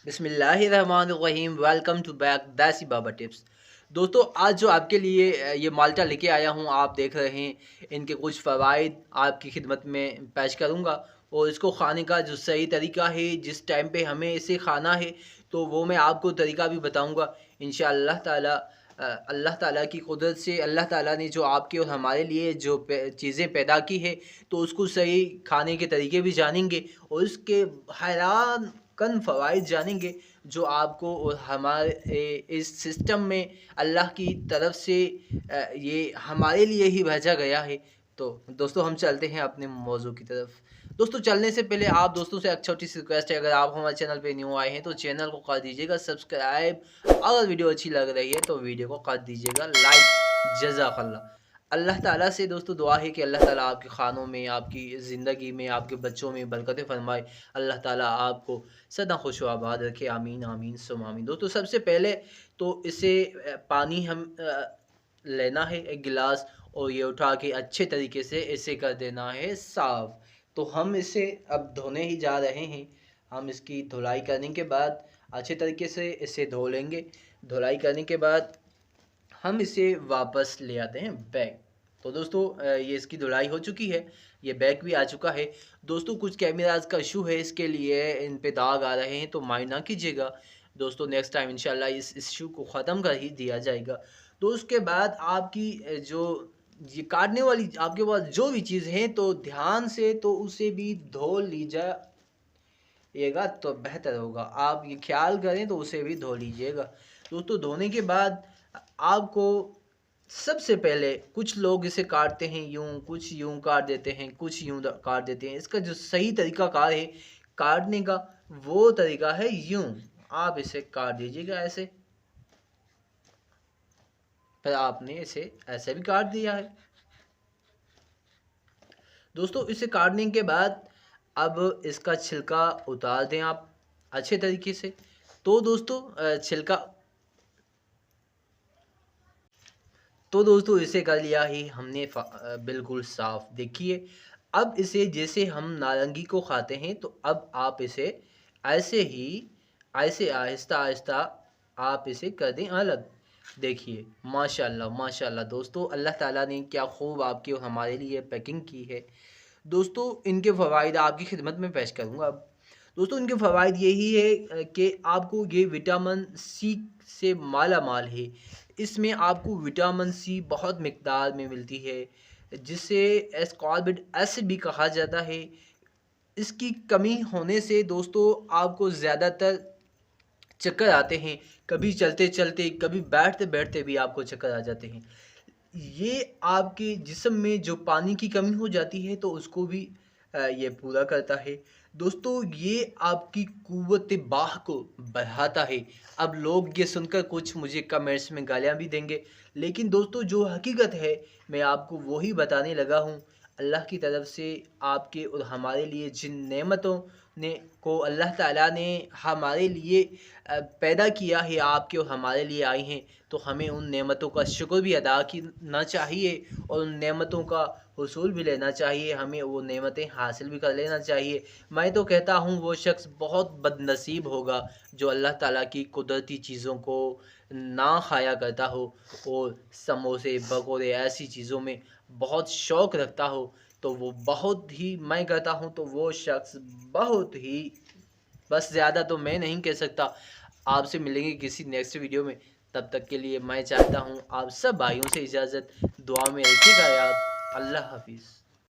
बिस्मिल्लाहिर्रहमानिर्रहीम। Welcome to back दासी बाबा tips. दोस्तों, आज जो आपके लिए ये माल्टा लेके आया हूँ, आप देख रहे हैं, इनके कुछ फ़वाइद आपकी खिदमत में पेश करूँगा और इसको खाने का जो सही तरीका है, जिस टाइम पे हमें इसे खाना है, तो वो मैं आपको तरीका भी बताऊँगा इंशाअल्लाह ताला। अल्लाह ताला की कुदरत से अल्लाह ताला ने जो आपके और हमारे लिए जो चीज़ें पैदा की है, तो उसको सही खाने के तरीके भी जानेंगे और उसके हैरान कन फ़वाइद जानेंगे जो आपको और हमारे इस सिस्टम में अल्लाह की तरफ से ये हमारे लिए ही भेजा गया है। तो दोस्तों, हम चलते हैं अपने मौजू की तरफ। दोस्तों, चलने से पहले आप दोस्तों से एक छोटी सी रिक्वेस्ट है, अगर आप हमारे चैनल पे न्यू आए हैं तो चैनल को कर दीजिएगा सब्सक्राइब। अगर वीडियो अच्छी लग रही है तो वीडियो को कर दीजिएगा लाइक। जज़ाकल्लाह। अल्लाह ताला से दोस्तों दुआ है कि अल्लाह ताला आपके खानों में, आपकी ज़िंदगी में, आपके बच्चों में बरकतें फरमाए। अल्लाह ताला आपको सदा खुश व आबाद रखे। आमीन आमीन सुम आमीन। दोस्तों, सबसे पहले तो इसे पानी हम लेना है एक गिलास और ये उठा के अच्छे तरीके से इसे कर देना है साफ़। तो हम इसे अब धोने ही जा रहे हैं। हम इसकी धुलाई करने के बाद अच्छे तरीके से इसे धो लेंगे। धुलाई करने के बाद हम इसे वापस ले आते हैं बैग। तो दोस्तों, ये इसकी धुलाई हो चुकी है, ये बैग भी आ चुका है। दोस्तों, कुछ कैमराज का इशू है, इसके लिए इन पे दाग आ रहे हैं, तो माइंड ना कीजिएगा दोस्तों। नेक्स्ट टाइम इंशाल्लाह इस इशू को ख़त्म कर ही दिया जाएगा। तो उसके बाद आपकी जो ये काटने वाली आपके पास जो भी चीज़ है, तो ध्यान से तो उसे भी धो लीजिएगा तो बेहतर होगा। आप ये ख्याल करें तो उसे भी धो लीजिएगा। दोस्तों, धोने के बाद आपको सबसे पहले कुछ लोग इसे काटते हैं यूं, कुछ यूं काट देते हैं, कुछ यूं काट देते हैं। इसका जो सही तरीका कार है काटने का, वो तरीका है यूं। आप इसे काट दीजिएगा ऐसे। फिर आपने इसे ऐसे भी काट दिया है। दोस्तों, इसे काटने के बाद अब इसका छिलका उतार दें आप अच्छे तरीके से। तो दोस्तों, छिलका तो दोस्तों इसे कर लिया ही हमने बिल्कुल साफ़। देखिए, अब इसे जैसे हम नारंगी को खाते हैं, तो अब आप इसे ऐसे ही ऐसे आहिस्ता आहिस्ता आप इसे कर दें अलग। देखिए, माशाल्लाह माशाल्लाह दोस्तों, अल्लाह ताला ने क्या खूब आपकी और हमारे लिए पैकिंग की है। दोस्तों, इनके फ़वाइद आपकी खिदमत में पेश करूँगा अब। दोस्तों, इनके फ़वाइद यही है कि आपको ये विटामिन सी से माला माल है। इसमें आपको विटामिन सी बहुत मिक़दार में मिलती है, जिसे एस्कॉर्बिक एसिड भी कहा जाता है। इसकी कमी होने से दोस्तों आपको ज़्यादातर चक्कर आते हैं, कभी चलते-चलते, कभी बैठते-बैठते भी आपको चक्कर आ जाते हैं। ये आपके जिस्म में जो पानी की कमी हो जाती है, तो उसको भी ये पूरा करता है। दोस्तों, ये आपकी क़ुव्वत बाह को बढ़ाता है। अब लोग ये सुनकर कुछ मुझे कमेंट्स में गालियाँ भी देंगे, लेकिन दोस्तों जो हकीकत है, मैं आपको वही बताने लगा हूँ। अल्लाह की तरफ से आपके और हमारे लिए जिन नेमतों ने को अल्लाह ताला ने हमारे लिए पैदा किया है, आपके और हमारे लिए आई हैं, तो हमें उन नेमतों का शुक्र भी अदा करना चाहिए और उन नेमतों का हुसूल भी लेना चाहिए। हमें वो नेमतें हासिल भी कर लेना चाहिए। मैं तो कहता हूँ वो शख्स बहुत बदनसीब होगा जो अल्लाह ताला की कुदरती चीज़ों को ना खाया करता हो और समोसे, पकौड़े ऐसी चीज़ों में बहुत शौक़ रखता हो। तो वो बहुत ही, मैं कहता हूँ तो वो शख्स बहुत ही, बस ज़्यादा तो मैं नहीं कह सकता। आपसे मिलेंगे किसी नेक्स्ट वीडियो में, तब तक के लिए मैं चाहता हूँ आप सब भाइयों से इजाज़त। दुआ में रखिएगा याद। अल्लाह हाफ़िज़।